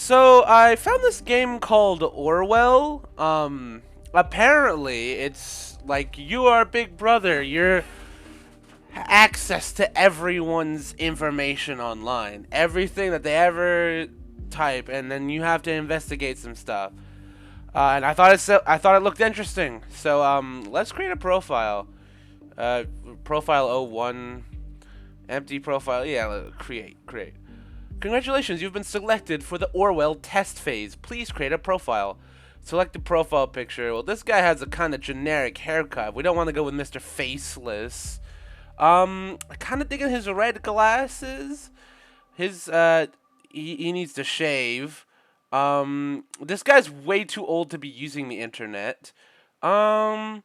So I found this game called Orwell. Apparently it's like you are Big Brother. You're access to everyone's information online, everything that they ever type, and then you have to investigate some stuff. And I thought it looked interesting. So let's create a profile. Profile 01, empty profile. Yeah, create. Congratulations, you've been selected for the Orwell test phase. Please create a profile. Select the profile picture. Well, this guy has a kind of generic haircut. We don't want to go with Mr. Faceless. I kind of digging his red glasses. He needs to shave. This guy's way too old to be using the internet. I'll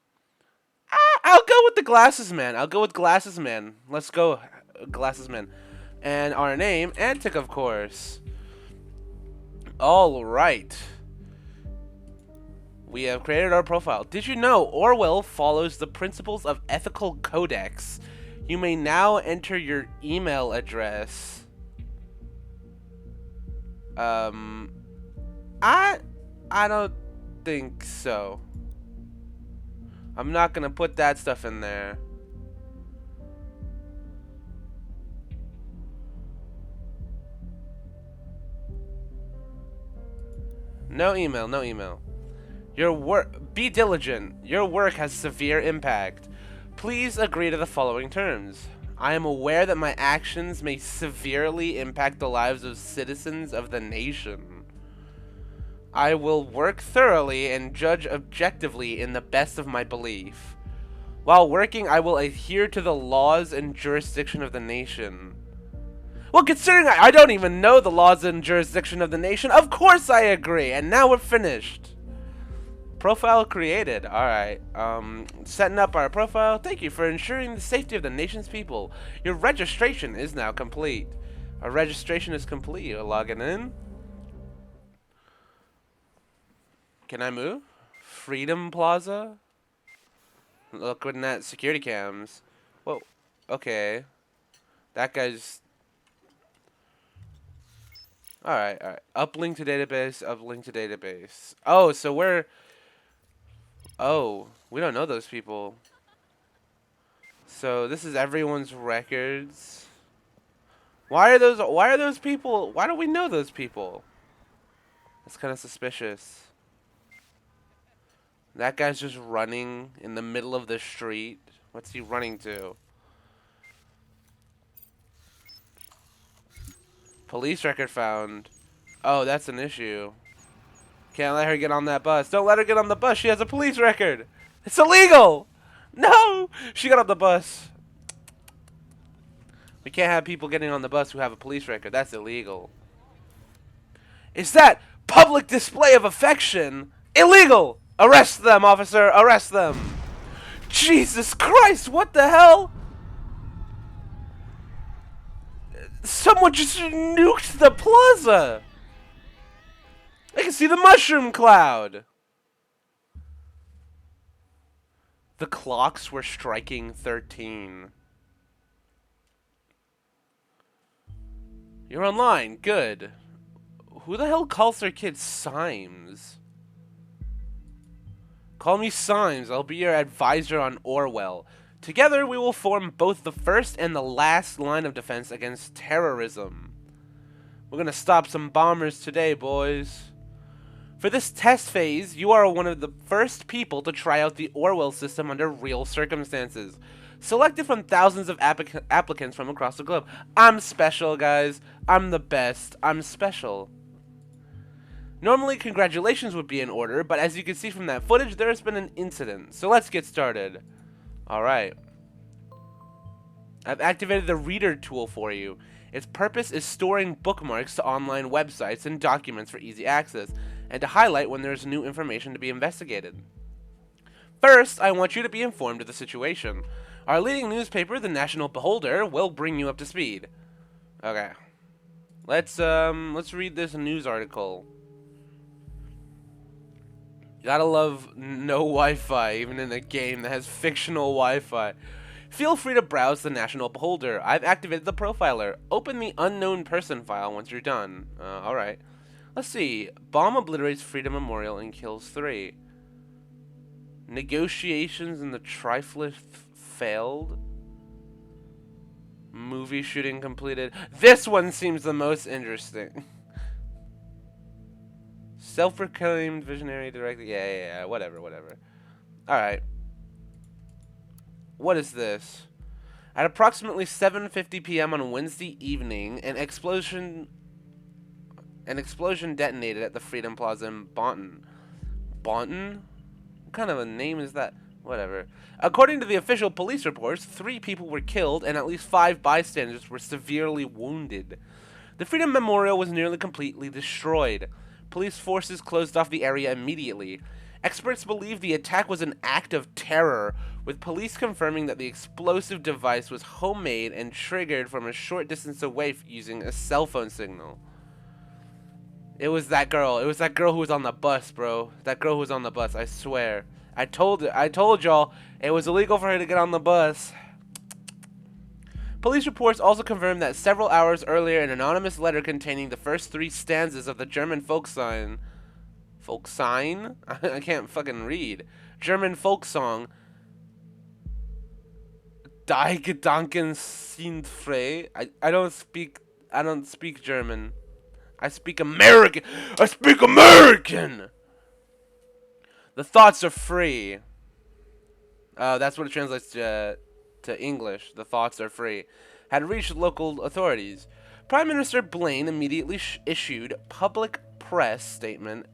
go with the glasses man. I'll go with glasses man. Let's go, glasses man. And our name, Antic, of course. All right. We have created our profile. Did you know Orwell follows the principles of ethical codex? You may now enter your email address. I don't think so. I'm not gonna put that stuff in there. No email, no email. Be diligent. Your work has severe impact. Please agree to the following terms. I am aware that my actions may severely impact the lives of citizens of the nation. I will work thoroughly and judge objectively in the best of my belief. While working, I will adhere to the laws and jurisdiction of the nation. Well, considering I don't even know the laws and jurisdiction of the nation, of course I agree, and now we're finished. Profile created. Alright, setting up our profile. Thank you for ensuring the safety of the nation's people. Your registration is now complete. Our registration is complete. You're logging in. Can I move? Freedom Plaza? Looking at security cams. Whoa, okay. That guy's... Alright. Uplink to database. Oh, so we're... Oh, we don't know those people. So this is everyone's records. Why are those people... Why don't we know those people? That's kind of suspicious. That guy's just running in the middle of the street. What's he running to? Police record found. Oh, that's an issue. Can't let her get on that bus. Don't let her get on the bus. She has a police record. It's illegal. No, she got on the bus. We can't have people getting on the bus who have a police record. That's illegal. Is that public display of affection illegal? Arrest them, officer. Arrest them. Jesus Christ, what the hell? Someone just nuked the plaza. I can see the mushroom cloud. The clocks were striking 13. You're online. Good. Who the hell calls their kid Symes? Call me Symes. I'll be your advisor on Orwell. Together, we will form both the first and the last line of defense against terrorism. We're gonna stop some bombers today, boys. For this test phase, you are one of the first people to try out the Orwell system under real circumstances. Selected from thousands of applicants from across the globe. I'm special, guys. I'm the best. I'm special. Normally, congratulations would be in order, but as you can see from that footage, there has been an incident. So let's get started. Alright. I've activated the reader tool for you. Its purpose is storing bookmarks to online websites and documents for easy access, and to highlight when there's new information to be investigated. First, I want you to be informed of the situation. Our leading newspaper, the National Beholder, will bring you up to speed. Okay. Let's read this news article. You gotta love no Wi-Fi, even in a game that has fictional Wi-Fi. Feel free to browse the National Beholder. I've activated the profiler. Open the unknown person file once you're done. Alright. Let's see. Bomb obliterates Freedom Memorial and kills 3. Negotiations in the Triflith failed. Movie shooting completed. This one seems the most interesting. Self-proclaimed visionary director. Yeah. Whatever. Alright. What is this? At approximately 7:50 p.m. on Wednesday evening, an explosion detonated at the Freedom Plaza in Boynton. Boynton? What kind of a name is that? Whatever. According to the official police reports, 3 people were killed and at least 5 bystanders were severely wounded. The Freedom Memorial was nearly completely destroyed. Police forces closed off the area immediately. Experts believe the attack was an act of terror, with police confirming that the explosive device was homemade and triggered from a short distance away using a cell phone signal. It was that girl. It was that girl who was on the bus, bro. That girl who was on the bus, I swear. I told y'all it was illegal for her to get on the bus. Police reports also confirmed that several hours earlier, an anonymous letter containing the first 3 stanzas of the German folk song, I can't fucking read. German folk song, Die Gedanken sind frei. I don't speak German. I speak American. The thoughts are free. That's what it translates to English. The thoughts are free. Had reached local authorities. Prime Minister Blaine immediately issued public press statement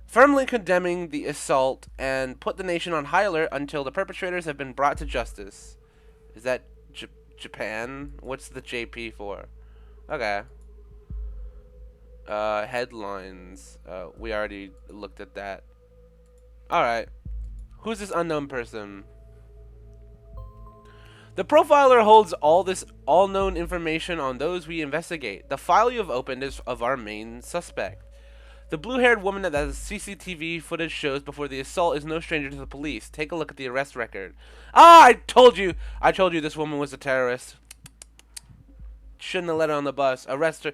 firmly condemning the assault and put the nation on high alert until the perpetrators have been brought to justice. Is that Japan? What's the JP for? Okay. Headlines. We already looked at that. Alright. Who's this unknown person? The profiler holds all known information on those we investigate. The file you have opened is of our main suspect. The blue-haired woman that the CCTV footage shows before the assault is no stranger to the police. Take a look at the arrest record. Ah, I told you this woman was a terrorist. Shouldn't have let her on the bus. Arrest her.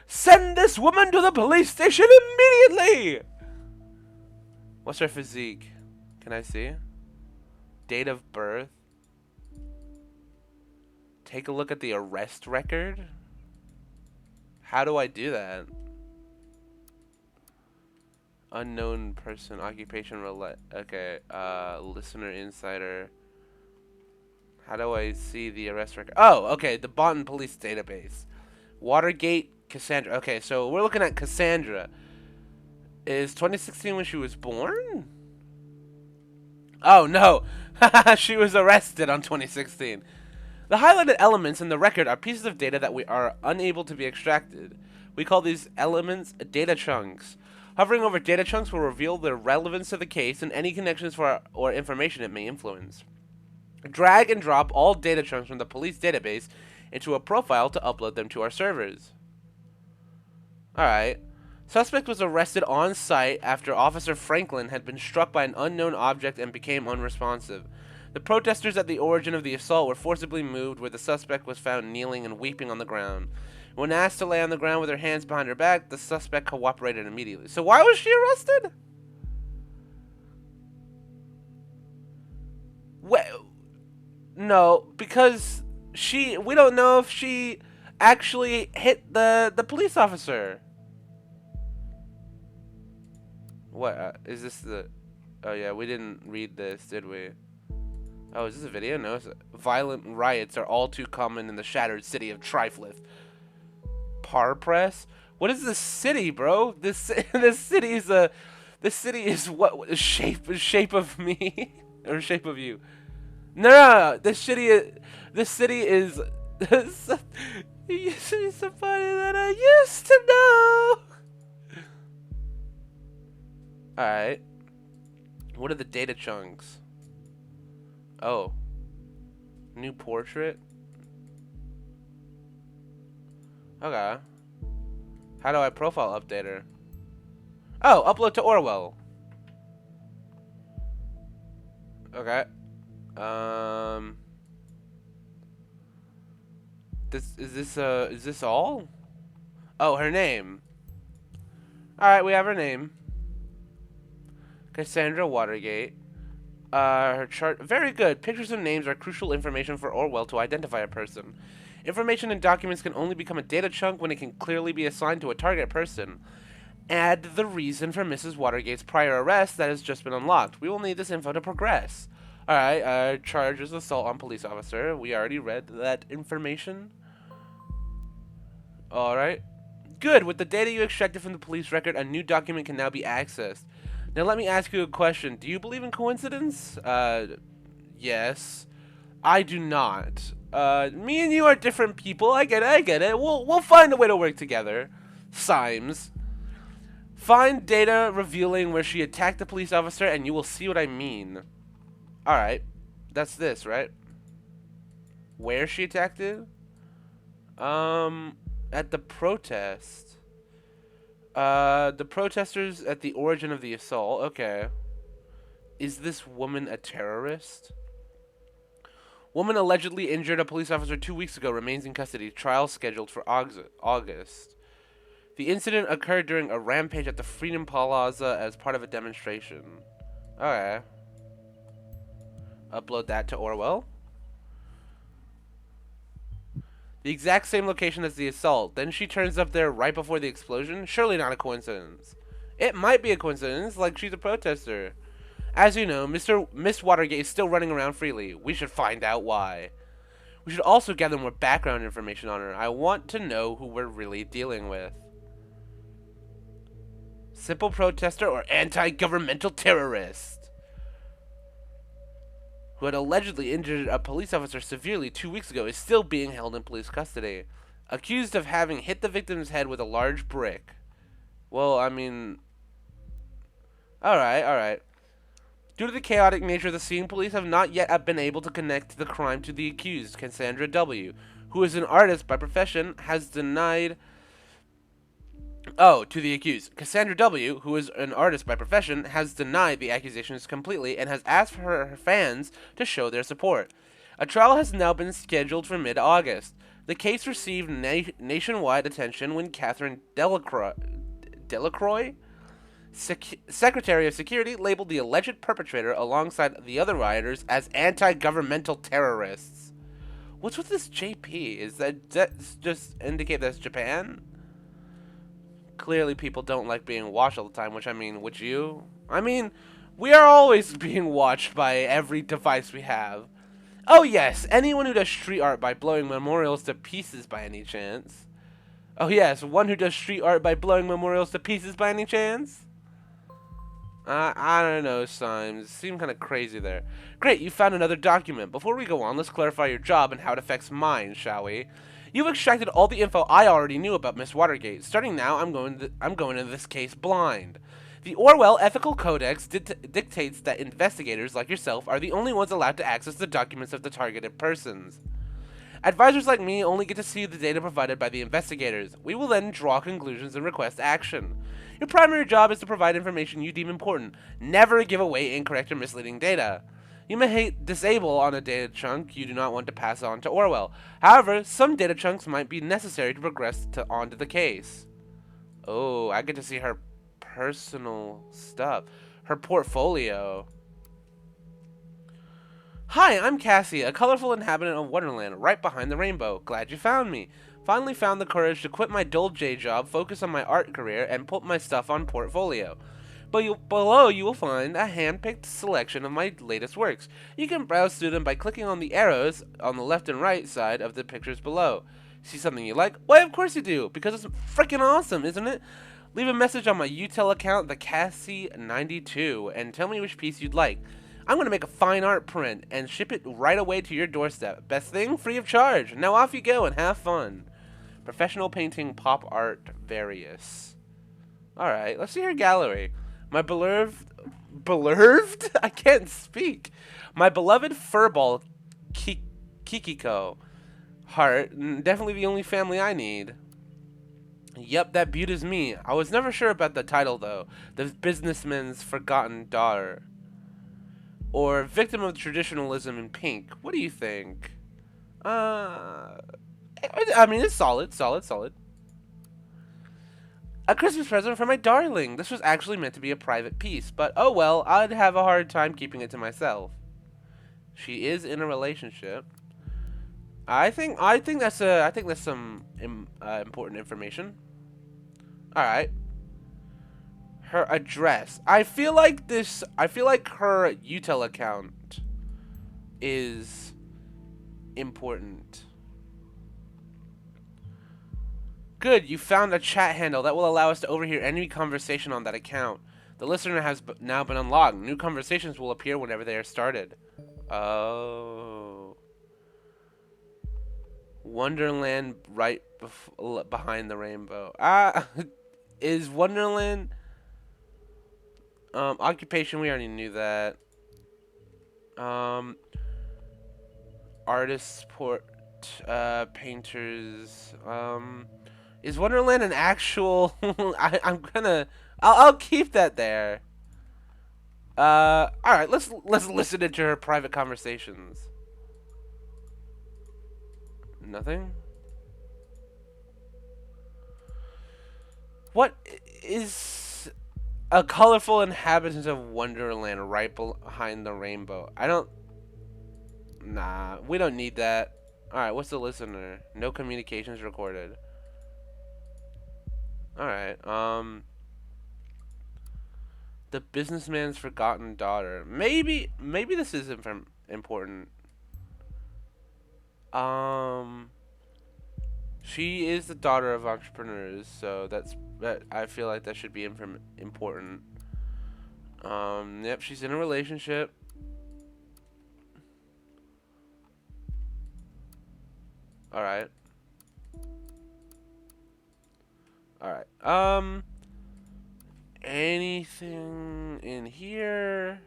Send this woman to the police station immediately! What's her physique? Can I see? Date of birth? Take a look at the arrest record? How do I do that? Unknown person, occupation, okay, listener, insider. How do I see the arrest record? Oh, okay, the Boynton Police Database. Watergate, Cassandra. Okay, so we're looking at Cassandra. Is 2016 when she was born? Oh, no. She was arrested on 2016. The highlighted elements in the record are pieces of data that we are unable to be extracted. We call these elements data chunks. Hovering over data chunks will reveal their relevance to the case and any connections or information it may influence. Drag and drop all data chunks from the police database into a profile to upload them to our servers. Alright. Suspect was arrested on site after Officer Franklin had been struck by an unknown object and became unresponsive. The protesters at the origin of the assault were forcibly moved where the suspect was found kneeling and weeping on the ground. When asked to lay on the ground with her hands behind her back, the suspect cooperated immediately. So why was she arrested? Well, no, because we don't know if she actually hit the police officer. What, is this the... Oh yeah, we didn't read this, did we? Oh, is this a video? No, violent riots are all too common in the shattered city of Triflith. Press? What is this city, bro? This city is what shape of me or shape of you? No. This city is you used to be somebody that I used to know. All right. What are the data chunks? Oh. New portrait. Okay. How do I profile update her? Oh, upload to Orwell. Okay. Is this all? Oh, her name. Alright, we have her name. Cassandra Watergate. Her chart. Very good. Pictures and names are crucial information for Orwell to identify a person. Information in documents can only become a data chunk when it can clearly be assigned to a target person. Add the reason for Mrs. Watergate's prior arrest that has just been unlocked. We will need this info to progress. Alright, charge is assault on police officer. We already read that information. Alright. Good. With the data you extracted from the police record, a new document can now be accessed. Now let me ask you a question. Do you believe in coincidence? Yes. I do not. Me and you are different people. I get it. We'll find a way to work together. Symes. Find data revealing where she attacked the police officer and you will see what I mean. Alright. That's this, right? Where she attacked it? At the protest. The protesters at the origin of the assault. Okay. Is this woman a terrorist? Woman allegedly injured a police officer 2 weeks ago remains in custody. Trial scheduled for August. The incident occurred during a rampage at the Freedom Plaza as part of a demonstration. Okay. Upload that to Orwell. The exact same location as the assault. Then she turns up there right before the explosion? Surely not a coincidence. It might be a coincidence, like she's a protester. As you know, Miss Watergate is still running around freely. We should find out why. We should also gather more background information on her. I want to know who we're really dealing with. Simple protester or anti-governmental terrorist? Who had allegedly injured a police officer severely 2 weeks ago is still being held in police custody. Accused of having hit the victim's head with a large brick. Well, I mean... Alright. Due to the chaotic nature of the scene, police have not yet been able to connect the crime to the accused, Cassandra W., who is an artist by profession, has denied... Oh, to the accused. Cassandra W., who is an artist by profession, has denied the accusations completely and has asked for her fans to show their support. A trial has now been scheduled for mid-August. The case received nationwide attention when Catherine Delacroix, Secretary of Security, labeled the alleged perpetrator alongside the other rioters as anti-governmental terrorists. What's with this JP? Is that just indicate that's Japan? Clearly people don't like being watched all the time, which, I mean, would you? I mean, we are always being watched by every device we have. Oh yes, anyone who does street art by blowing memorials to pieces by any chance. Oh yes, one who does street art by blowing memorials to pieces by any chance? I don't know, Symes. Seemed kind of crazy there. Great, you found another document. Before we go on, let's clarify your job and how it affects mine, shall we? You've extracted all the info I already knew about Miss Watergate. Starting now, I'm going into this case blind. The Orwell Ethical Codex dictates that investigators like yourself are the only ones allowed to access the documents of the targeted persons. Advisors like me only get to see the data provided by the investigators. We will then draw conclusions and request action. Your primary job is to provide information you deem important. Never give away incorrect or misleading data. You may disable on a data chunk you do not want to pass on to Orwell. However, some data chunks might be necessary to progress onto the case. Oh, I get to see her personal stuff. Her portfolio. Hi, I'm Cassie, a colorful inhabitant of Wonderland, right behind the rainbow. Glad you found me. Finally found the courage to quit my dull J job, focus on my art career, and put my stuff on portfolio. Below you will find a hand-picked selection of my latest works. You can browse through them by clicking on the arrows on the left and right side of the pictures below. See something you like? Why, of course you do, because it's freaking awesome, isn't it? Leave a message on my Utel account, the Cassie92, and tell me which piece you'd like. I'm going to make a fine art print and ship it right away to your doorstep. Best thing? Free of charge. Now off you go and have fun. Professional painting, pop art, various. Alright, let's see her gallery. My beloved... I can't speak. My beloved furball, Kikiko. Heart, definitely the only family I need. Yep, that beaut is me. I was never sure about the title, though. The businessman's forgotten daughter. Or victim of traditionalism in pink. What do you think? I mean, it's solid. A Christmas present for my darling. This was actually meant to be a private piece, but oh well, I'd have a hard time keeping it to myself. She is in a relationship. I think that's some important information. All right. Her address. I feel like her Utel account is important. Good, you found a chat handle that will allow us to overhear any conversation on that account. The listener has now been unlocked. New conversations will appear whenever they are started. Oh. Wonderland right behind the rainbow. Is Wonderland... occupation, we already knew that. Artists, painters, is Wonderland an actual... I'll keep that there. Alright, let's listen into her private conversations. Nothing? What is a colorful inhabitant of Wonderland right behind the rainbow? Nah, we don't need that. Alright, what's the listener? No communications recorded. Alright, the businessman's forgotten daughter. Maybe this is important. She is the daughter of entrepreneurs, so that I feel like that should be important. Yep, she's in a relationship. Alright. Alright. Anything in here?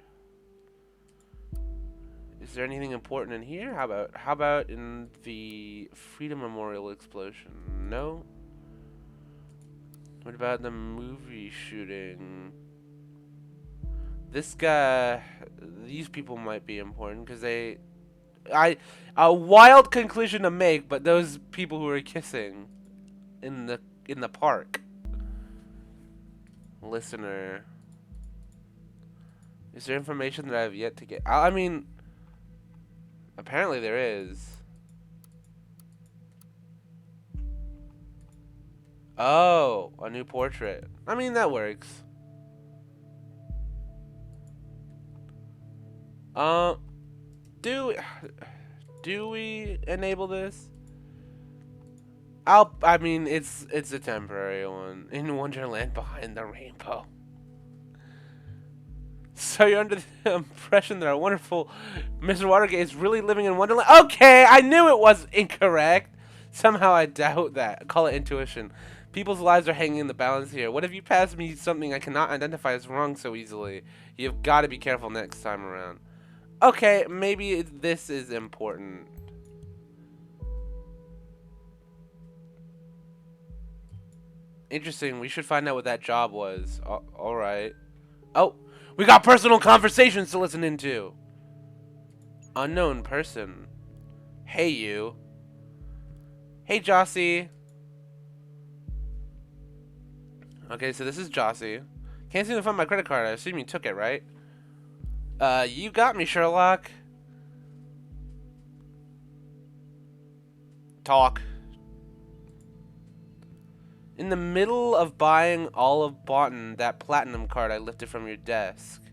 Is there anything important in here? How about in the Freedom Memorial explosion? No. What about the movie shooting? These people might be important because a wild conclusion to make, but those people who are kissing in the park. Listener. Is there information that I have yet to get? I mean, apparently there is. Oh, a new portrait. I mean, that works. Do we enable this? I mean, it's a temporary one. In Wonderland behind the rainbow. So you're under the impression that our wonderful Mr. Watergate is really living in Wonderland? Okay, I knew it was incorrect. Somehow I doubt that. Call it intuition. People's lives are hanging in the balance here. What if you pass me something I cannot identify as wrong so easily? You've got to be careful next time around. Okay, maybe this is important. Interesting. We should find out what that job was. Alright. Oh, we got personal conversations to listen into. Unknown person. Hey, you. Hey, Jossie. Okay, so this is Jossie. Can't seem to find my credit card. I assume you took it, right? You got me, Sherlock. Talk. In the middle of buying all of Bounton, that platinum card I lifted from your desk.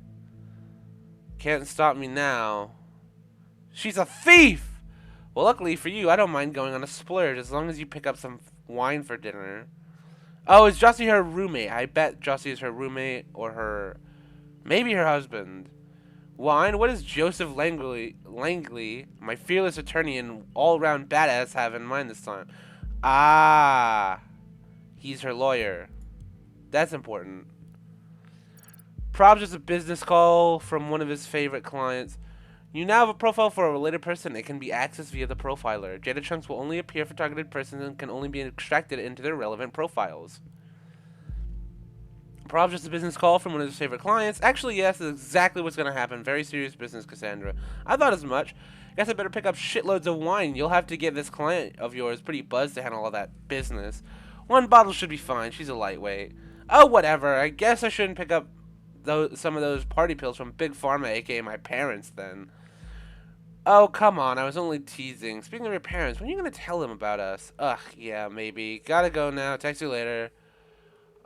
Can't stop me now. She's a thief! Well, luckily for you, I don't mind going on a splurge as long as you pick up some wine for dinner. Oh, is Jossie her roommate? I bet Jossie is her roommate or maybe her husband. Wine? What does Joseph Langley, my fearless attorney and all-round badass, have in mind this time? Ah, he's her lawyer. That's important. Prob's just a business call from one of his favorite clients. You now have a profile for a related person. It can be accessed via the profiler. Data chunks will only appear for targeted persons and can only be extracted into their relevant profiles. Prob's just a business call from one of his favorite clients. Actually, yes, that's exactly what's going to happen. Very serious business, Cassandra. I thought as much. Guess I better pick up shitloads of wine. You'll have to get this client of yours pretty buzzed to handle all that business. One bottle should be fine. She's a lightweight. Oh, whatever. I guess I shouldn't pick up some of those party pills from Big Pharma, aka my parents, then. Oh, come on. I was only teasing. Speaking of your parents, when are you going to tell them about us? Ugh, yeah, maybe. Gotta go now. Text you later.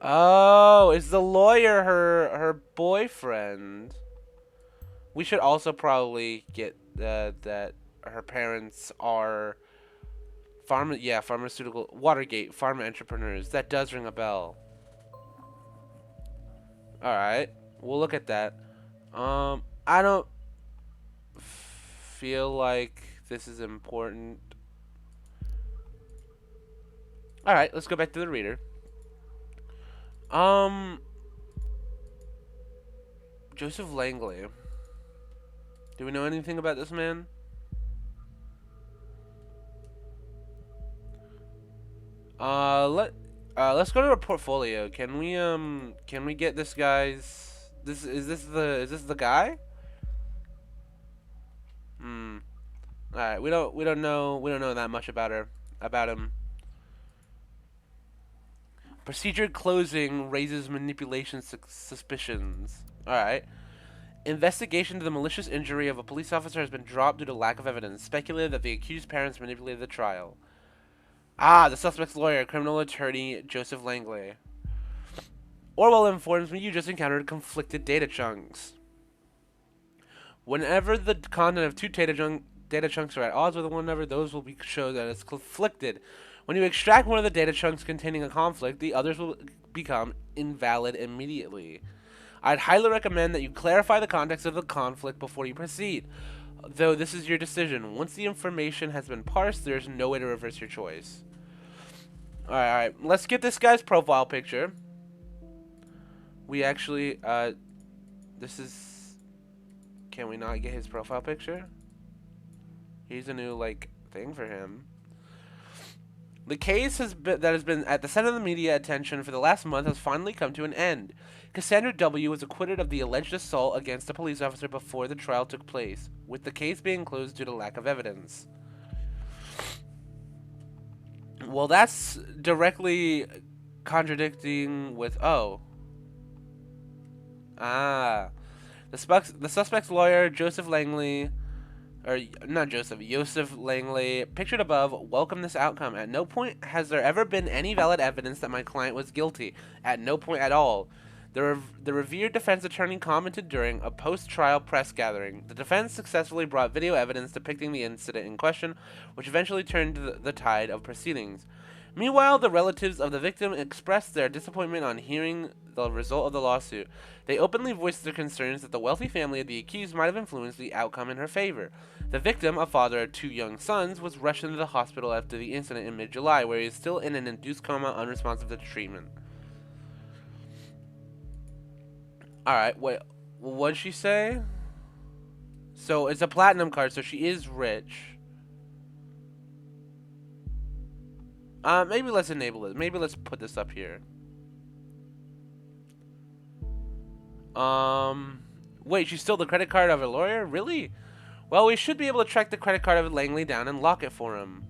Oh, is the lawyer her boyfriend? We should also probably get that her parents are pharmaceutical Watergate pharma entrepreneurs. That does ring a bell. All right, we'll look at that. I don't feel like this is important. All right, let's go back to the reader. Um, Joseph Langley. Do we know anything about this man? Let's go to our portfolio. Can we get this guy's is this the guy? Hmm. All right, we don't know that much about him. Procedure closing raises manipulation suspicions. All right. Investigation to the malicious injury of a police officer has been dropped due to lack of evidence. Speculated that the accused parents manipulated the trial. Ah, the suspect's lawyer, criminal attorney Joseph Langley. Orwell informs me you just encountered conflicted data chunks. Whenever the content of two data chunks are at odds with one another, those will show that it's conflicted. When you extract one of the data chunks containing a conflict, the others will become invalid immediately. I'd highly recommend that you clarify the context of the conflict before you proceed, though this is your decision. Once the information has been parsed, there's no way to reverse your choice. Alright, let's get this guy's profile picture. We actually, this is, can we not get his profile picture? Here's a new, like, thing for him. The case that has been at the center of the media attention for the last month has finally come to an end. Cassandra W. was acquitted of the alleged assault against a police officer before the trial took place, with the case being closed due to lack of evidence. Well, that's directly contradicting with the suspect's lawyer, Joseph Langley, or not Joseph, Yosef Langley, pictured above, welcomed this outcome. At no point has there ever been any valid evidence that my client was guilty. At no point at all. The revered defense attorney commented during a post-trial press gathering. The defense successfully brought video evidence depicting the incident in question, which eventually turned the tide of proceedings. Meanwhile, the relatives of the victim expressed their disappointment on hearing the result of the lawsuit. They openly voiced their concerns that the wealthy family of the accused might have influenced the outcome in her favor. The victim, a father of 2 young sons, was rushed into the hospital after the incident in mid-July, where he is still in an induced coma, unresponsive to treatment. Alright, wait, what did she say? So, it's a platinum card, so she is rich. Maybe let's enable it. Maybe let's put this up here. Wait, she stole the credit card of a lawyer? Really? Well, we should be able to track the credit card of Langley down and lock it for him.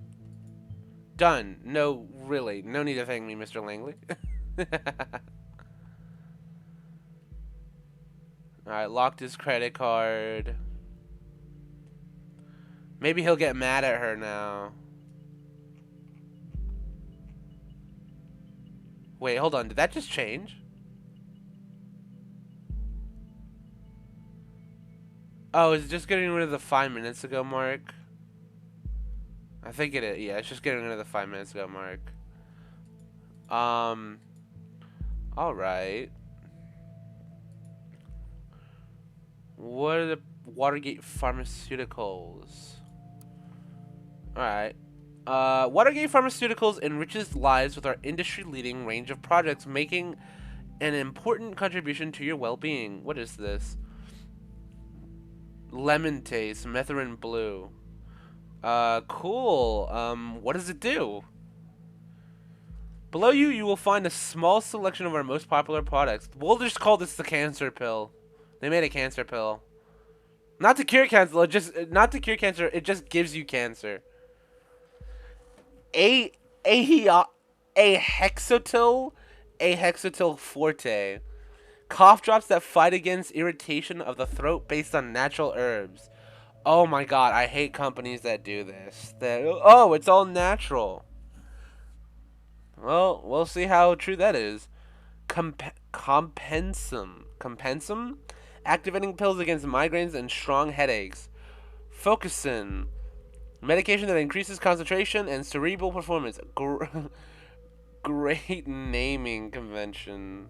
Done. No, really. No need to thank me, Mr. Langley. Alright, locked his credit card. Maybe he'll get mad at her now. Wait, hold on. Did that just change? Oh, is it just getting rid of the 5 minutes ago mark? I think it is. Yeah, it's just getting rid of the 5 minutes ago mark. Alright. What are the Watergate Pharmaceuticals? Alright. Watergate Pharmaceuticals enriches lives with our industry-leading range of products, making an important contribution to your well-being. What is this? Lemon taste, Methrin blue. Cool. What does it do? Below you will find a small selection of our most popular products. We'll just call this the cancer pill. They made a cancer pill. Not to cure cancer, it just gives you cancer. A hexatil ahexatil forte. Cough drops that fight against irritation of the throat based on natural herbs. Oh my god, I hate companies that do this. Oh, it's all natural. Well, we'll see how true that is. Compensum. Compensum? Activating pills against migraines and strong headaches. Focusin. Medication that increases concentration and cerebral performance. Great naming convention.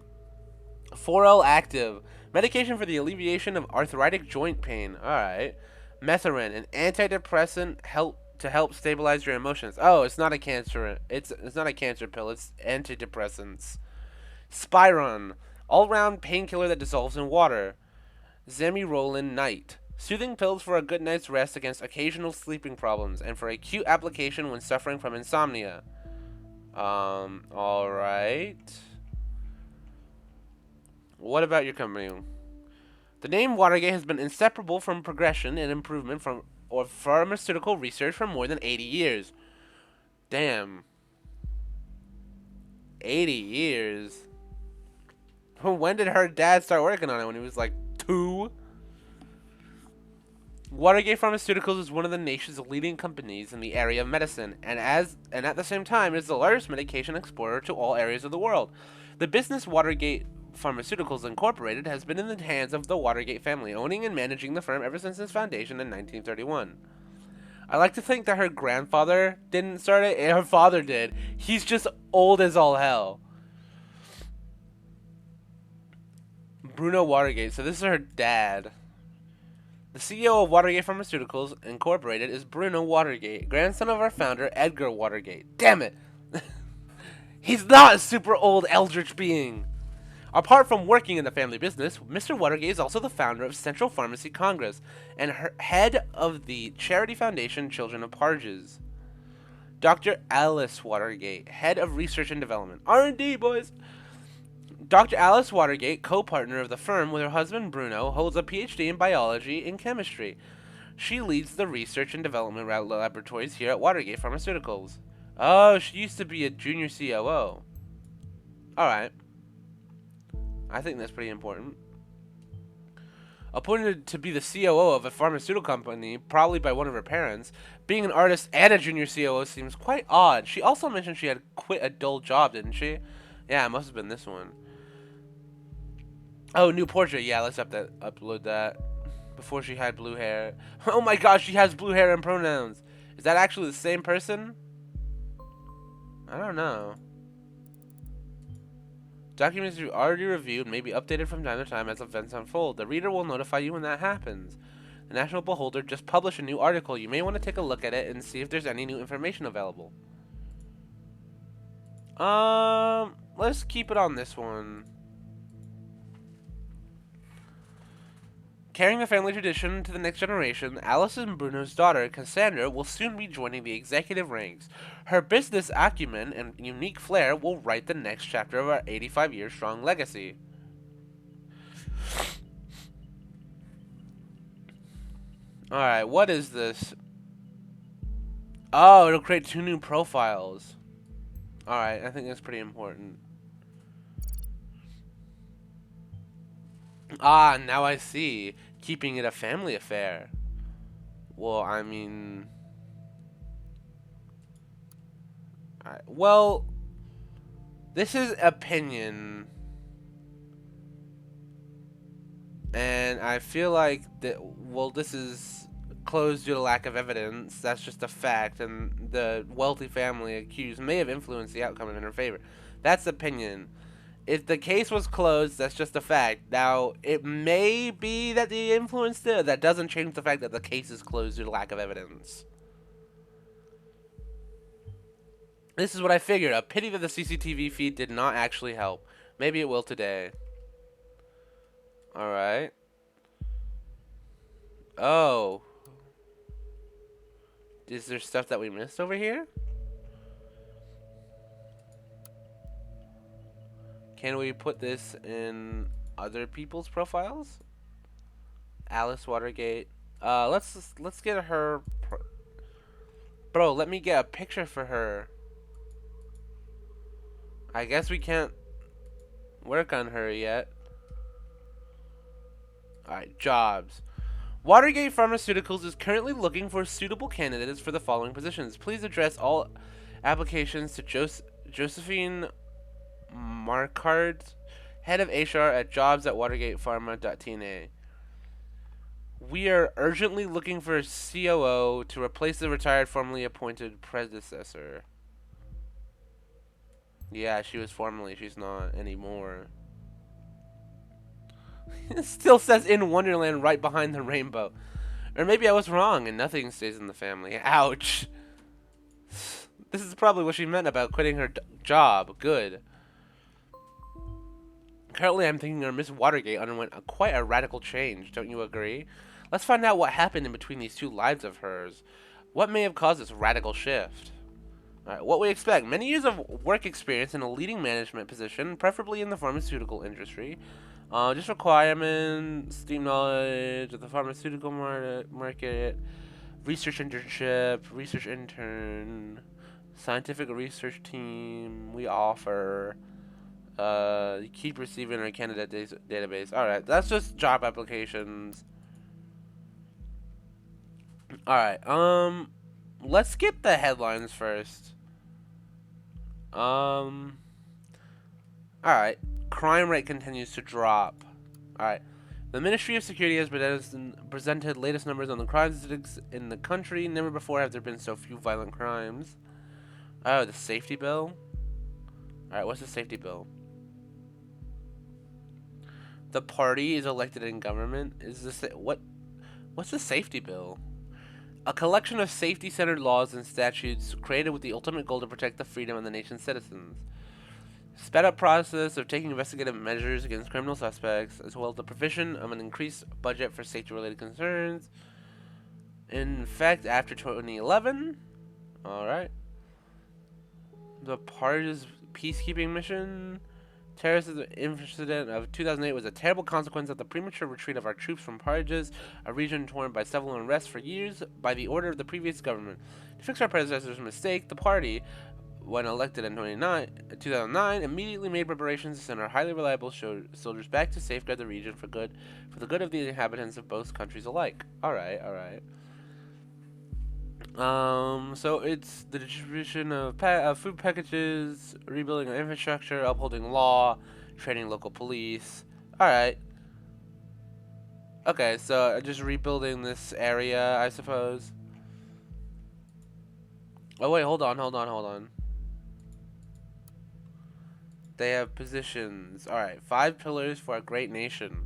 4L active. Medication for the alleviation of arthritic joint pain. Alright. Methorin, an antidepressant to help stabilize your emotions. Oh, it's not a cancer. It's not a cancer pill. It's antidepressants. Spiron, all-round painkiller that dissolves in water. Zemirolin Night, soothing pills for a good night's rest against occasional sleeping problems and for acute application when suffering from insomnia. All right. What about your company? The name Watergate has been inseparable from progression and improvement from or pharmaceutical research for more than 80 years. Damn. 80 years. When did her dad start working on it? When he was like 2? Watergate Pharmaceuticals is one of the nation's leading companies in the area of medicine, and at the same time is the largest medication exporter to all areas of the world. The business Watergate Pharmaceuticals Incorporated has been in the hands of the Watergate family, owning and managing the firm ever since its foundation in 1931. I like to think that her grandfather didn't start it, and her father did. He's just old as all hell. Bruno Watergate, so this is her dad. The CEO of Watergate Pharmaceuticals Incorporated is Bruno Watergate, grandson of our founder, Edgar Watergate. Damn it! He's not a super old eldritch being! Apart from working in the family business, Mr. Watergate is also the founder of Central Pharmacy Congress and head of the charity foundation Children of Parges. Dr. Alice Watergate, head of research and development. R&D, boys! Dr. Alice Watergate, co-partner of the firm with her husband Bruno, holds a PhD in biology and chemistry. She leads the research and development laboratories here at Watergate Pharmaceuticals. Oh, she used to be a junior COO. Alright. I think that's pretty important. Appointed to be the COO of a pharmaceutical company, probably by one of her parents, being an artist and a junior COO seems quite odd. She also mentioned she had quit a dull job, didn't she? Yeah, it must have been this one. Oh, new portrait. Yeah, let's upload that. Before she had blue hair. Oh my gosh, she has blue hair and pronouns. Is that actually the same person? I don't know. Documents you already reviewed may be updated from time to time as events unfold. The reader will notify you when that happens. The National Beholder just published a new article. You may want to take a look at it and see if there's any new information available. Let's keep it on this one. Carrying the family tradition to the next generation, Alice and Bruno's daughter, Cassandra, will soon be joining the executive ranks. Her business acumen and unique flair will write the next chapter of our 85-year-strong legacy. Alright, what is this? Oh, it'll create 2 new profiles. Alright, I think that's pretty important. Ah, now I see. Keeping it a family affair. Well, I mean... Alright, well... This is opinion. And I feel like that, well, this is closed due to lack of evidence. That's just a fact. And the wealthy family accused may have influenced the outcome in her favor. That's opinion. If the case was closed, that's just a fact. Now, it may be that they influenced it. That doesn't change the fact that the case is closed due to lack of evidence. This is what I figured. A pity that the CCTV feed did not actually help. Maybe it will today. Alright. Oh. Is there stuff that we missed over here? Can we put this in other people's profiles? Alice Watergate. Let's get her. Bro, let me get a picture for her. I guess we can't work on her yet. Alright, jobs. Watergate Pharmaceuticals is currently looking for suitable candidates for the following positions. Please address all applications to Josephine Markard, head of HR at jobs@watergatepharma.tna. We are urgently looking for a COO to replace the retired formerly appointed predecessor. Yeah, she was formerly. She's not anymore. It still says in Wonderland right behind the rainbow. Or maybe I was wrong and nothing stays in the family. Ouch. This is probably what she meant about quitting her job. Good. Currently, I'm thinking our Miss Watergate underwent quite a radical change. Don't you agree? Let's find out what happened in between these two lives of hers. What may have caused this radical shift? Alright, what we expect. Many years of work experience in a leading management position, preferably in the pharmaceutical industry. Just requirements, deep knowledge of the pharmaceutical market, research internship, research intern, scientific research team. We offer. Keep receiving our candidate database. Alright, that's just job applications. Alright, let's skip the headlines first. Alright, crime rate continues to drop. Alright, the Ministry of Security has presented latest numbers on the crime statistics in the country. Never before have there been so few violent crimes. Oh, the safety bill? Alright, what's the safety bill? The party is elected in government. Is this what's the safety bill? A collection of safety-centered laws and statutes created with the ultimate goal to protect the freedom of the nation's citizens. Sped up process of taking investigative measures against criminal suspects, as well as the provision of an increased budget for safety-related concerns. In fact, after 2011, all right. The party's peacekeeping mission. Terrorist incident of 2008 was a terrible consequence of the premature retreat of our troops from Parages, a region torn by civil unrest for years by the order of the previous government. To fix our predecessor's mistake, the party, when elected in 2009, immediately made preparations to send our highly reliable soldiers back to safeguard the region for the good of the inhabitants of both countries alike. All right. So it's the distribution of food packages, rebuilding our infrastructure, upholding law, training local police. Alright. Okay, so just rebuilding this area, I suppose. Oh wait, hold on. They have positions. Alright, 5 pillars for a great nation.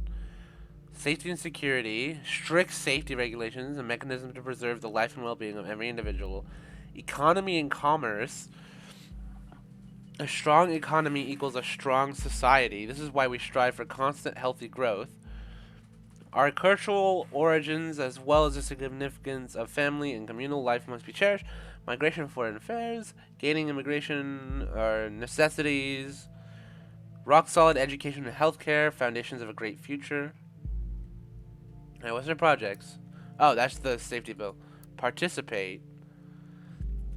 Safety and security, strict safety regulations, a mechanism to preserve the life and well-being of every individual. Economy and commerce. A strong economy equals a strong society. This is why we strive for constant healthy growth. Our cultural origins, as well as the significance of family and communal life, must be cherished. Migration and foreign affairs, gaining immigration are necessities. Rock-solid education and healthcare, foundations of a great future. Alright, what's their projects? Oh, that's the safety bill. Participate.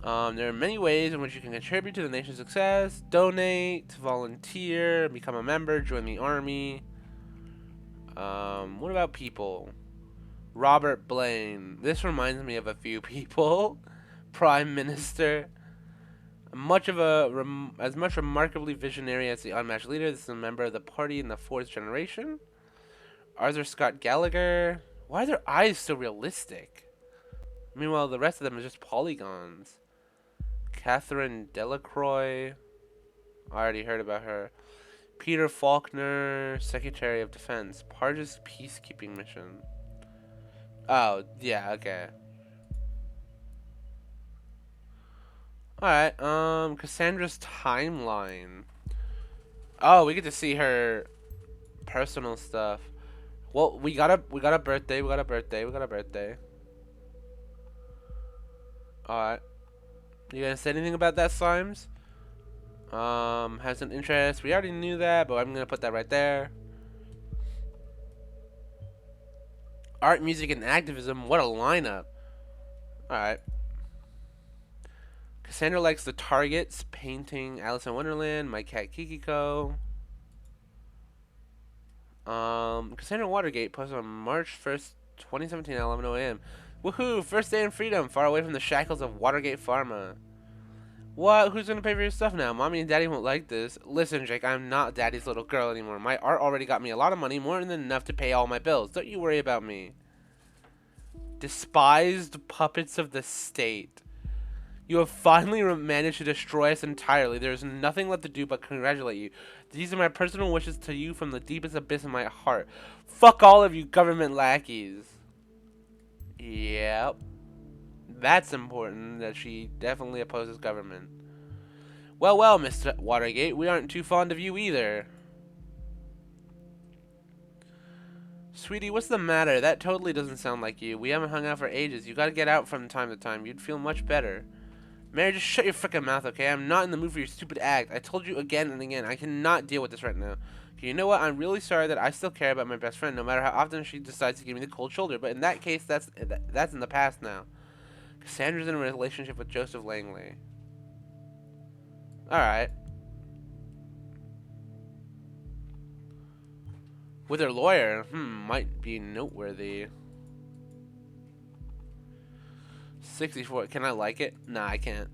There are many ways in which you can contribute to the nation's success. Donate, volunteer, become a member, join the army. What about people? Robert Blaine. This reminds me of a few people. Prime Minister. As much remarkably visionary as the unmatched leader, this is a member of the party in the 4th generation. Arthur Scott Gallagher. Why are their eyes so realistic? Meanwhile, the rest of them are just polygons. Catherine Delacroix. I already heard about her. Peter Faulkner, Secretary of Defense. Parge's peacekeeping mission. Oh, yeah, okay. Alright, Cassandra's timeline. Oh, we get to see her personal stuff. Well, we got a birthday. Alright. You gonna say anything about that, Slimes? Has an interest. We already knew that, but I'm gonna put that right there. Art, music, and activism. What a lineup. Alright. Cassandra likes the Targets, painting, Alice in Wonderland, My Cat Kikiko. Cassandra Watergate posted on March 1st, 2017 at 11:00 a.m. Woohoo! First day in freedom, far away from the shackles of Watergate Pharma. What? Who's gonna pay for your stuff now? Mommy and Daddy won't like this. Listen, Jake, I'm not Daddy's little girl anymore. My art already got me a lot of money, more than enough to pay all my bills. Don't you worry about me. Despised puppets of the state. You have finally managed to destroy us entirely. There is nothing left to do but congratulate you. These are my personal wishes to you from the deepest abyss of my heart. Fuck all of you government lackeys. Yep. That's important, that she definitely opposes government. Well, well, Mr. Watergate, we aren't too fond of you either. Sweetie, what's the matter? That totally doesn't sound like you. We haven't hung out for ages. You gotta get out from time to time. You'd feel much better. Mary, just shut your frickin' mouth, okay? I'm not in the mood for your stupid act. I told you again and again. I cannot deal with this right now. Okay, you know what? I'm really sorry that I still care about my best friend, no matter how often she decides to give me the cold shoulder. But in that case, that's in the past now. Cassandra's in a relationship with Joseph Langley. Alright. With her lawyer, might be noteworthy. 64. Can I like it? Nah, I can't.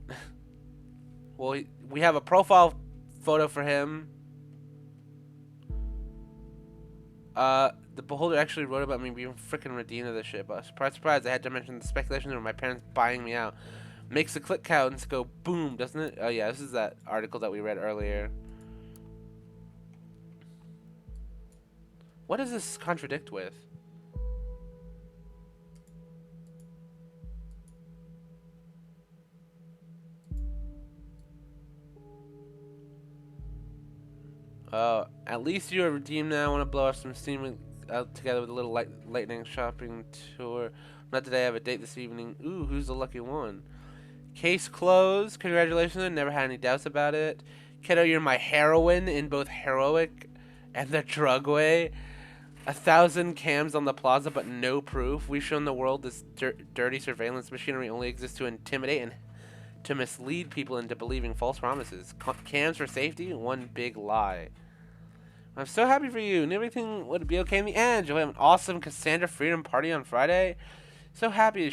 Well, we have a profile photo for him. The beholder actually wrote about me being freaking redeemed of this shit, but surprise, surprise, I had to mention the speculation of my parents buying me out. Makes the click counts go boom, doesn't it? Oh yeah, this is that article that we read earlier. What does this contradict with? At least you are redeemed now. I want to blow off some steam out together with a little lightning shopping tour. Not today, I have a date this evening. Ooh, who's the lucky one? Case closed. Congratulations, I never had any doubts about it. Kiddo, you're my heroine in both heroic and the drug way. 1,000 cams on the plaza, but no proof. We've shown the world this dirty surveillance machinery only exists to intimidate and to mislead people into believing false promises. Cams for safety? One big lie. I'm so happy for you. Knew everything would be okay in the end. You'll have an awesome Cassandra Freedom Party on Friday. So happy.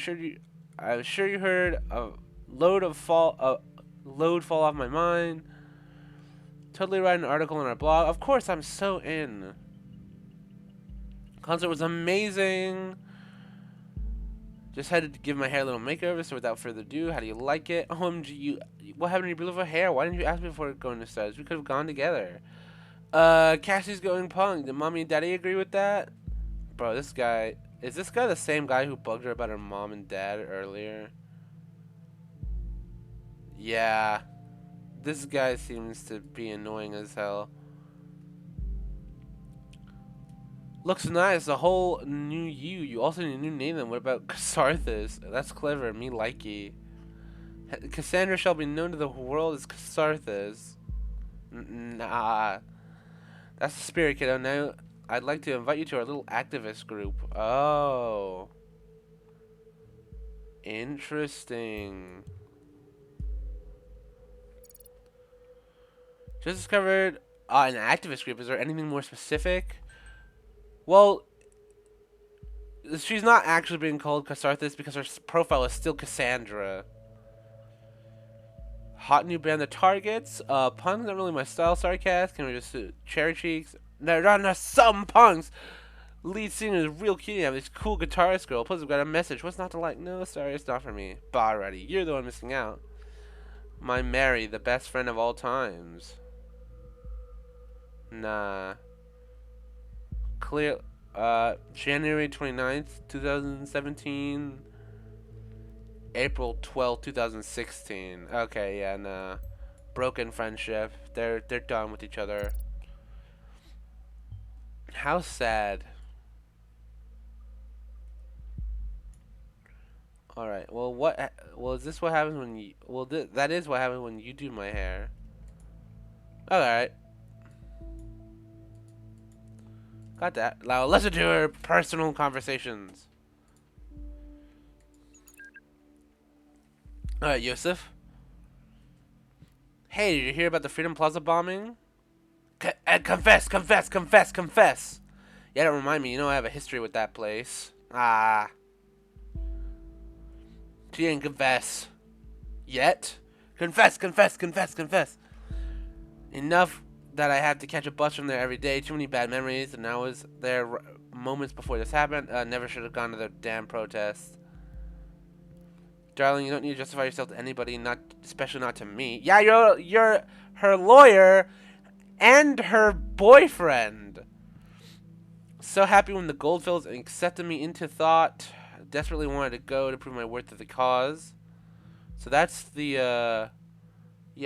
I was sure you heard a load fall off my mind. Totally write an article on our blog. Of course, I'm so in. Concert was amazing. Just had to give my hair a little makeover, so without further ado, how do you like it? OMG, what happened to your beautiful hair? Why didn't you ask me before going to studies? We could have gone together. Cassie's going punk. Did mommy and daddy agree with that? Bro, is this guy the same guy who bugged her about her mom and dad earlier? Yeah. This guy seems to be annoying as hell. Looks nice, a whole new you. You also need a new name then. What about Casarthus? That's clever, me likey. Cassandra shall be known to the world as Casarthus. Nah. That's the spirit, kiddo. Now, I'd like to invite you to our little activist group. Oh. Interesting. Just discovered an activist group. Is there anything more specific? Well, she's not actually being called Casarthus because her profile is still Cassandra. Hot new band, The Targets. Punk's not really my style. Sorry, Cass. Can we just cherry cheeks? No, some punks. Lead singer is real cute. You have this cool guitarist girl. Plus, we've got a message. What's not to like? No, sorry, it's not for me. Bah, already. You're the one missing out. My Mary, the best friend of all times. Nah. Clear. January 29th, 2017. April 12th, 2016. Okay, yeah, nah. Broken friendship. They're done with each other. How sad. Alright, well, is this what happens when you, that is what happens when you do my hair. Alright. Got that. Now, let's do our personal conversations. Alright, Yusuf. Hey, did you hear about the Freedom Plaza bombing? Confess! Yeah, don't remind me. You know I have a history with that place. Ah. She didn't confess. Yet? Confess, confess, confess, confess. Enough that I had to catch a bus from there every day. Too many bad memories, and I was there moments before this happened. Never should have gone to the damn protest. Darling, you don't need to justify yourself to anybody, not especially not to me. Yeah, you're her lawyer and her boyfriend. So happy when the Goldfields accepted me into thought. Desperately wanted to go to prove my worth to the cause. So that's the yeah,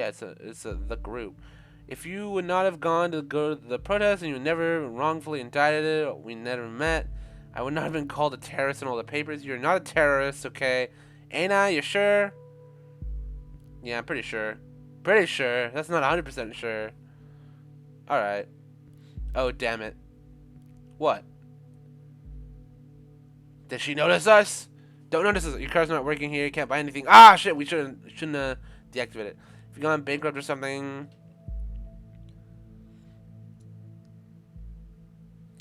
it's the group. If you would not have gone to go to the protest and you never wrongfully indicted it, we never met, I would not have been called a terrorist in all the papers. You're not a terrorist, okay? Ain't I? You sure? Yeah, I'm pretty sure. Pretty sure. That's not 100% sure. Alright. Oh, damn it. What? Did she notice us? Don't notice us. Your car's not working here. You can't buy anything. Ah, shit. We shouldn't deactivate it. If you've gone bankrupt or something,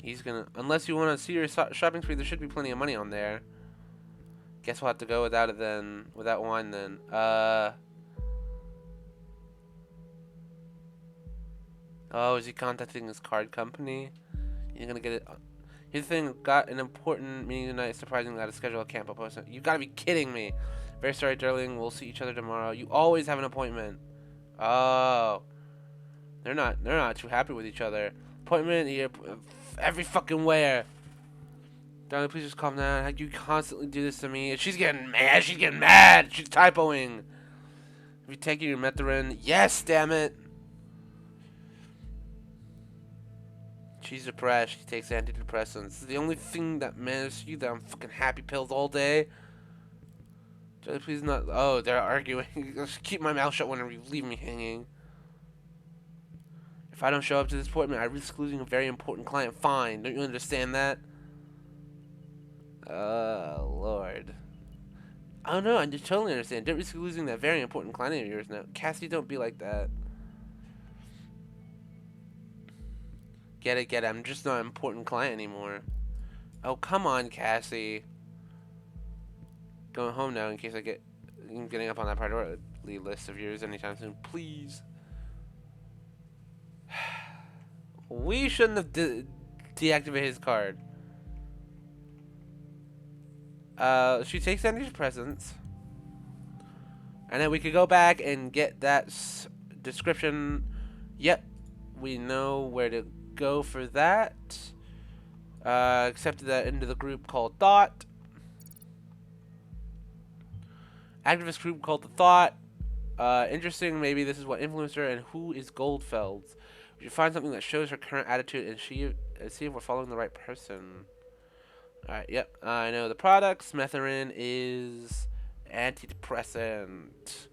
he's gonna. Unless you want to see your shopping spree, there should be plenty of money on there. Guess we'll have to go without it then. Without wine then. Oh, is he contacting his card company? You're gonna get it. Here's the thing, got an important meeting tonight. Surprisingly, got a schedule. I can't propose it. You gotta be kidding me. Very sorry, darling. We'll see each other tomorrow. You always have an appointment. Oh, they're not too happy with each other. Appointment here, every fucking where. Darling, please just calm down. How you constantly do this to me? She's getting mad. She's getting mad. She's typoing. Have you taken your Methrin? Yes, damn it. She's depressed. She takes antidepressants. It's the only thing that matters to you that I'm fucking happy pills all day. Joey, please not. Oh, they're arguing. Just keep my mouth shut whenever you leave me hanging. If I don't show up to this appointment, I risk losing a very important client. Fine. Don't you understand that? Lord. I don't know. I just totally understand. Don't risk losing that very important client of yours now. Cassie, don't be like that. Get it, get it. I'm just not an important client anymore. Oh, come on, Cassie. Going home now in case I'm getting up on that priority list of yours anytime soon. Please. We shouldn't have deactivated his card. She takes antidepressants. And then we could go back and get that description. Yep. We know where to go for that. Accepted that into the group called Thought. Activist group called The Thought. Interesting, maybe this is what influenced her, and who is Goldfelds? We should find something that shows her current attitude and see if we're following the right person. Alright, yep. I know the products. Methrin is antidepressant.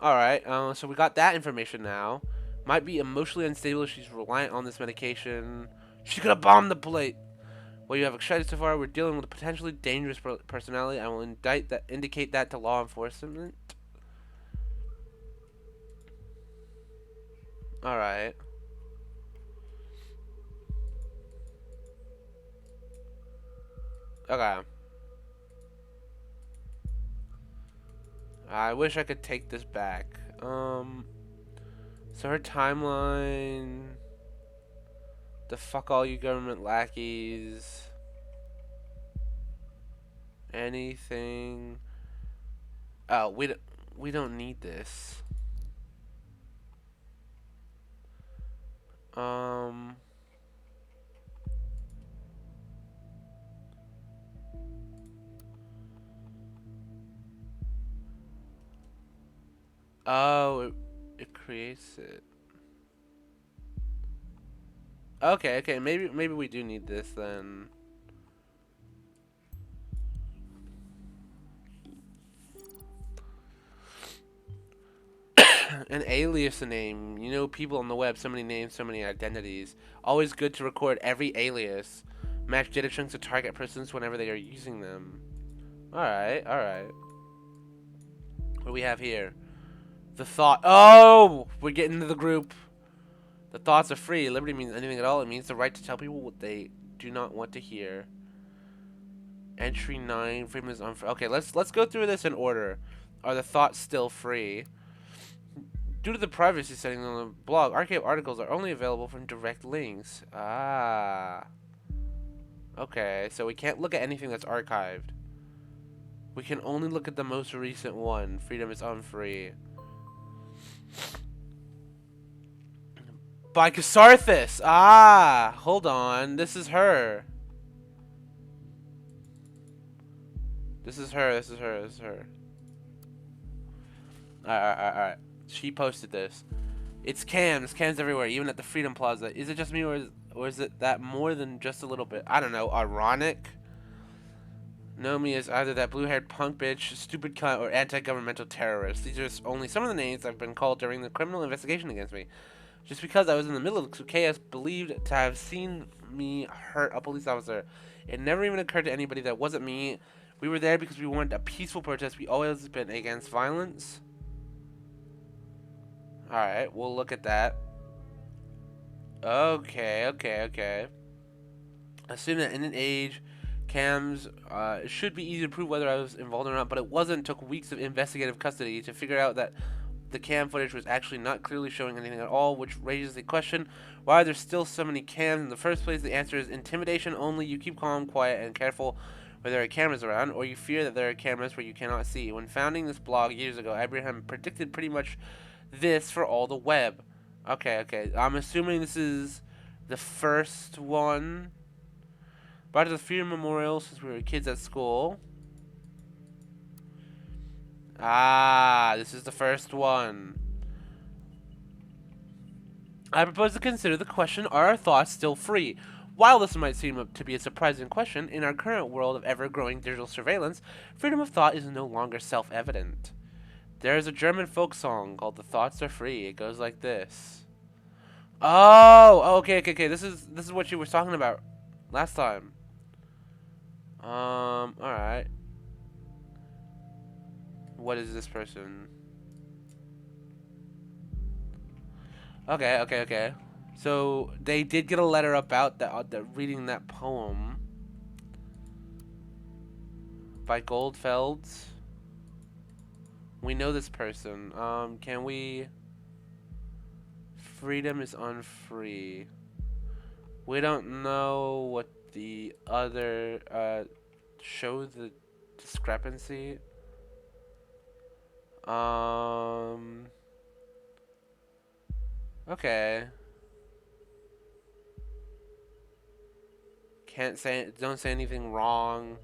Alright, so we got that information now. Might be emotionally unstable if she's reliant on this medication. She's gonna bomb the plate. Well, you have excited so far. We're dealing with a potentially dangerous personality. I will indicate that to law enforcement. Alright. Okay. I wish I could take this back. So her timeline. The fuck all you government lackeys. Anything. Oh, we don't need this. Oh, it creates it. Okay, maybe we do need this then. An alias name. You know, people on the web, so many names, so many identities. Always good to record every alias. Match data chunks to target persons whenever they are using them. Alright. What do we have here? The Thought. Oh! We're getting into the group. The thoughts are free. Liberty means anything at all. It means the right to tell people what they do not want to hear. Entry 9, freedom is unfree. Okay, let's go through this in order. Are the thoughts still free? Due to the privacy setting on the blog, archive articles are only available from direct links. Ah. Okay, so we can't look at anything that's archived. We can only look at the most recent one. Freedom is unfree. By Casarthus! Ah! Hold on. This is her. This is her. This is her. This is her. Alright. She posted this. It's cams. Cams everywhere, even at the Freedom Plaza. Is it just me, or is it that more than just a little bit? I don't know. Ironic? Know me as either that blue-haired punk bitch, stupid cunt, or anti-governmental terrorist. These are only some of the names I've been called during the criminal investigation against me. Just because I was in the middle of chaos, believed to have seen me hurt a police officer. It never even occurred to anybody that wasn't me. We were there because we wanted a peaceful protest. We always been against violence. Alright, we'll look at that. Okay. A student in an age, cams, it should be easy to prove whether I was involved or not, but it wasn't. It took weeks of investigative custody to figure out that the cam footage was actually not clearly showing anything at all, which raises the question, why are there still so many cams in the first place? The answer is intimidation only. You keep calm, quiet, and careful where there are cameras around, or you fear that there are cameras where you cannot see. When founding this blog years ago, Abraham predicted pretty much this for all the web. Okay. I'm assuming this is the first one. Brought to the Freedom Memorial since we were kids at school. Ah, this is the first one. I propose to consider the question, are our thoughts still free? While this might seem to be a surprising question, in our current world of ever-growing digital surveillance, freedom of thought is no longer self-evident. There is a German folk song called "The Thoughts Are Free." It goes like this. Oh, okay. This is what you were talking about last time. All right. What is this person? Okay. So they did get a letter about that reading that poem by Goldfelds. We know this person. Can we? Freedom is unfree. We don't know what the other show the discrepancy. Okay. Don't say anything wrong.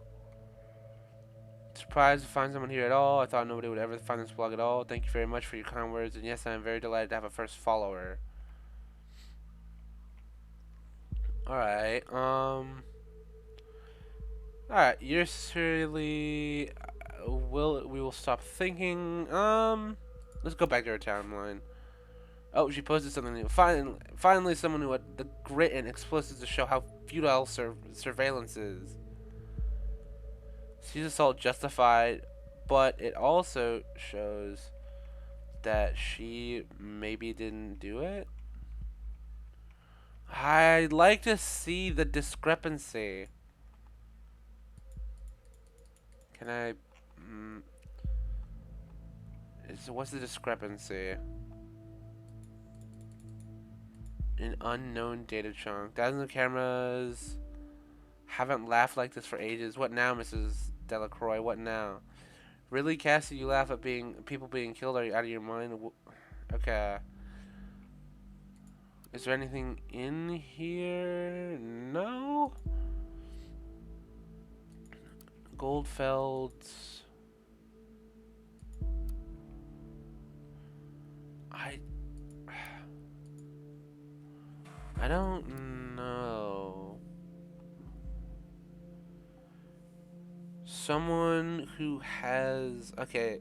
Surprised to find someone here at all. I thought nobody would ever find this blog at all. Thank you very much for your kind words, and yes, I am very delighted to have a first follower. Alright, alright, you're surely... we will stop thinking. Let's go back to our timeline. Oh, she posted something new. Finally, someone who had the grit and explosives to show how futile surveillance is. She's assault justified, but it also shows that she maybe didn't do it. I'd like to see the discrepancy. Can I... what's the discrepancy? An unknown data chunk. Thousands of cameras haven't laughed like this for ages. What now, Mrs. Delacroix? What now? Really, Cassie? You laugh at people being killed? Are you out of your mind? Okay. Is there anything in here? No. Goldfelds. I don't know. Someone who has... Okay.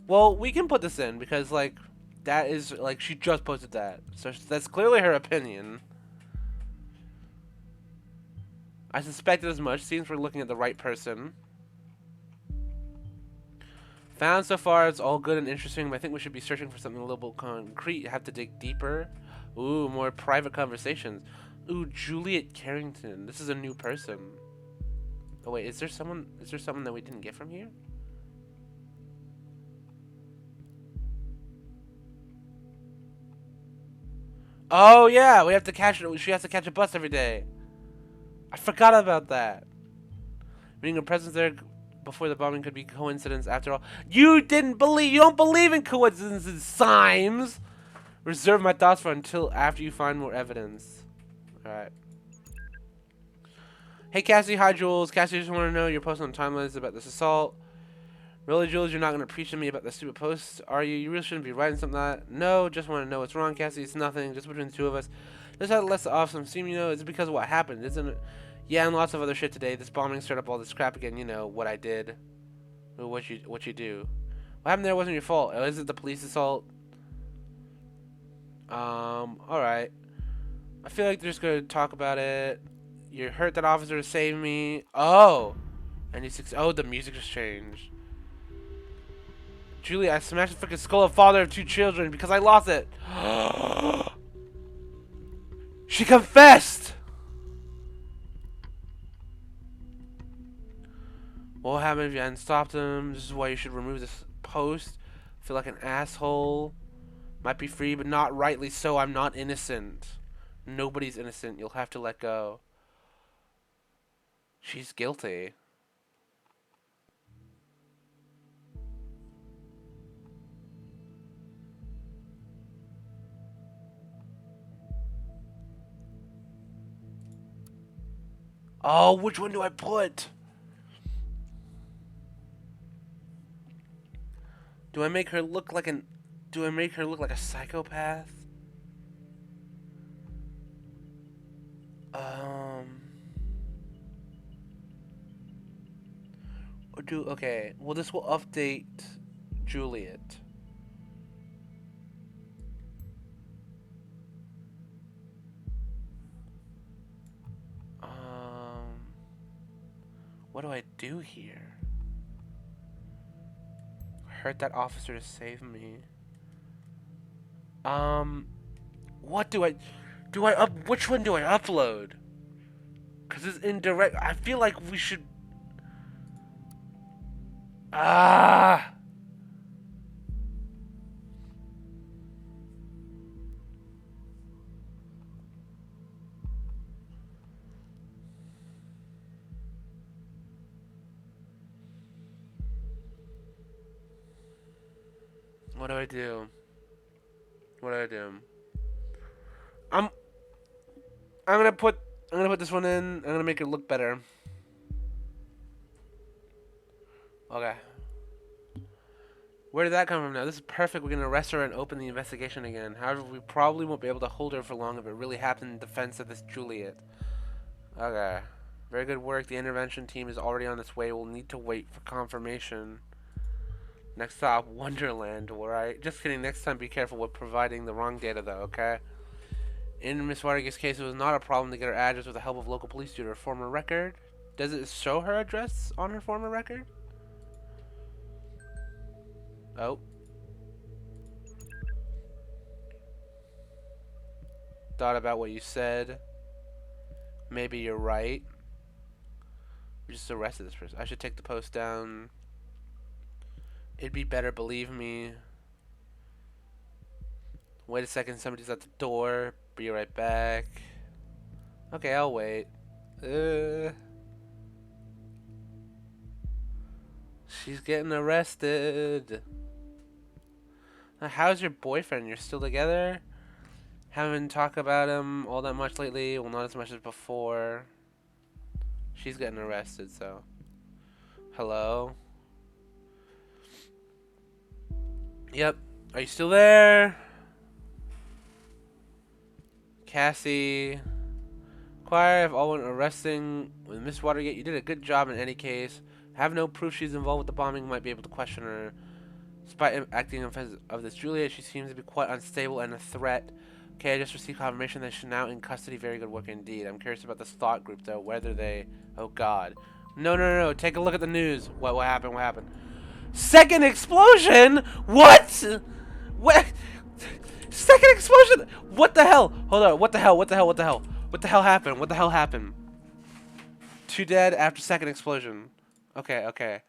Well, we can put this in because, like, that is, like, she just posted that. So that's clearly her opinion. I suspected as much. Seems we're looking at the right person. Found so far, it's all good and interesting, but I think we should be searching for something a little concrete. Have to dig deeper. Ooh, more private conversations. Ooh, Juliet Carrington. This is a new person. Oh wait, is there someone that we didn't get from here? Oh yeah, we have to catch it. She has to catch a bus every day. I forgot about that. Meaning her presence there before the bombing could be coincidence after all. You don't believe in coincidences, Symes! Reserve my thoughts for until after you find more evidence. Alright. Hey Cassie, hi Jules. Cassie, just want to know your post on timelines about this assault. Really, Jules, you're not going to preach to me about the stupid post, are you? You really shouldn't be writing something like that. No, just want to know what's wrong, Cassie. It's nothing, just between the two of us. Just had less off some steam, you know. It's because of what happened, isn't it? Yeah, and lots of other shit today. This bombing stirred up all this crap again. You know what I did, what you do. What happened there wasn't your fault. Oh, is it the police assault? All right. I feel like they're just gonna talk about it. You hurt that officer to save me. Oh, and oh, the music just changed. Julie, I smashed the freaking skull of father of 2 children because I lost it. She confessed. What happened if you hadn't stopped him? This is why you should remove this post. Feel like an asshole. Might be free, but not rightly so. I'm not innocent. Nobody's innocent. You'll have to let go. She's guilty. Oh, which one do I put? Do I make her look like a psychopath? Okay. Well, this will update Juliet. What do I do here? Hurt that officer to save me. What do I which one do I upload? Cause it's indirect. I feel like we should. Ah. What do I do? What do I do? I'm gonna put this one in. I'm gonna make it look better. Okay. Where did that come from now? This is perfect. We're gonna arrest her and open the investigation again. However, we probably won't be able to hold her for long if it really happened in defense of this Juliet. Okay. Very good work. The intervention team is already on its way. We'll need to wait for confirmation. Next stop, Wonderland, alright? Just kidding. Next time, be careful with providing the wrong data, though, okay? In Miss Watergate's case, it was not a problem to get her address with the help of local police due to her former record. Does it show her address on her former record? Oh. Thought about what you said. Maybe you're right. We just arrested this person. I should take the post down. It'd be better, believe me. Wait a second, somebody's at the door. Be right back. Okay, I'll wait. She's getting arrested. How's your boyfriend? You're still together? Haven't talked about him all that much lately. Well, not as much as before. She's getting arrested, so. Hello? Yep. Are you still there? Cassie. Choir of all arresting with Miss Watergate. You did a good job in any case. Have no proof she's involved with the bombing. Might be able to question her. Despite acting in offense of this Juliet, she seems to be quite unstable and a threat. Okay, I just received confirmation that she's now in custody. Very good work indeed. I'm curious about this thought group, though. Whether they... Oh, God. No. Take a look at the news. What happened? What happened? Second explosion? What? What? Second explosion? What the hell? Hold on. What the hell? What the hell? What the hell? What the hell happened? What the hell happened? 2 dead after second explosion. Okay, okay.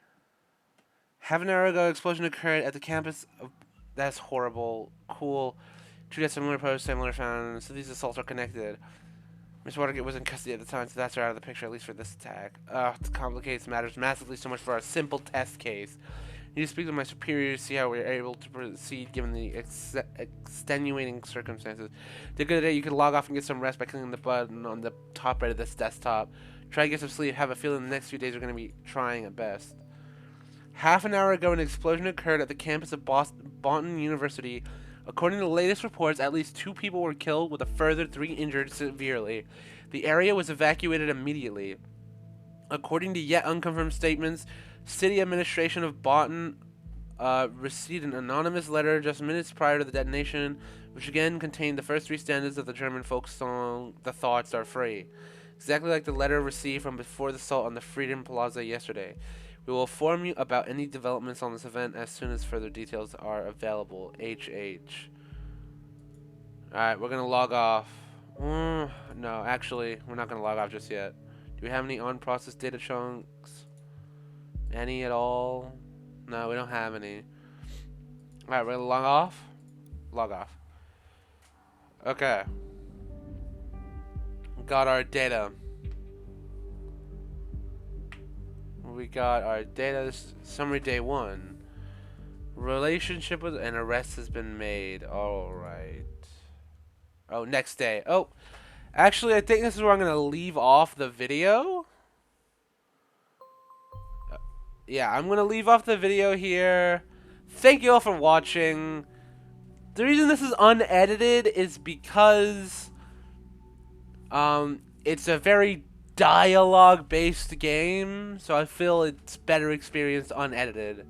Half an hour ago, explosion occurred at the campus of... That's horrible. Cool. 2 dead, similar posts, similar found. So these assaults are connected. Miss Watergate was in custody at the time, so that's her out of the picture, at least for this attack. It complicates matters massively so much for our simple test case. I need to speak to my superiors to see how we're able to proceed given the extenuating circumstances. The good day you can log off and get some rest by clicking the button on the top right of this desktop. Try to get some sleep. Have a feeling the next few days are going to be trying at best. Half an hour ago, an explosion occurred at the campus of Boston University. According to the latest reports, at least 2 people were killed, with a further 3 injured severely. The area was evacuated immediately. According to yet unconfirmed statements, city administration of Boston received an anonymous letter just minutes prior to the detonation, which again contained the first 3 stanzas of the German folk song, "The Thoughts Are Free." Exactly like the letter received from before the assault on the Freedom Plaza yesterday. We will inform you about any developments on this event as soon as further details are available. HH. Alright, we're going to log off. No, actually, we're not going to log off just yet. Do we have any unprocessed data chunks? Any at all? No, we don't have any. Alright, we're going to log off. Log off. Okay. Got our data. We got our data. Summary day 1. Relationship with an arrest has been made. Alright. Oh, next day. Oh, actually, I think this is where I'm going to leave off the video. Yeah, I'm going to leave off the video here. Thank you all for watching. The reason this is unedited is because it's a very dialogue-based game, so I feel it's better experienced unedited.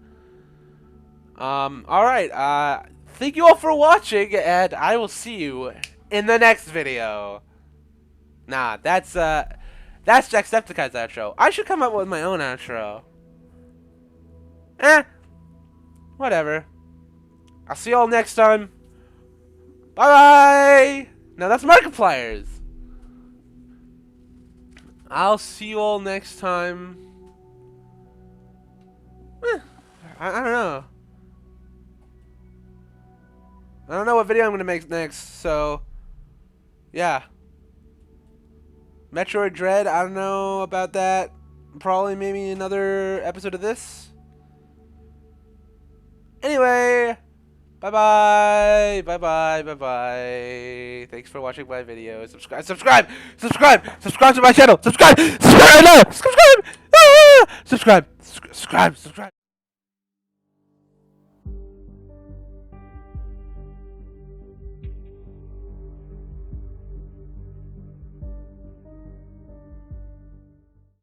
Alright, thank you all for watching, and I will see you in the next video. Nah, that's Jacksepticeye's outro. I should come up with my own outro. Whatever. I'll see y'all next time. Bye-bye! Now that's Markiplier's. I'll see you all next time. I don't know. I don't know what video I'm going to make next, so... Yeah. Metroid Dread, I don't know about that. Probably maybe another episode of this. Anyway, bye-bye, bye-bye, bye-bye. Thanks for watching my video. Subscribe to my channel. Subscribe right now. Subscribe. Subscribe.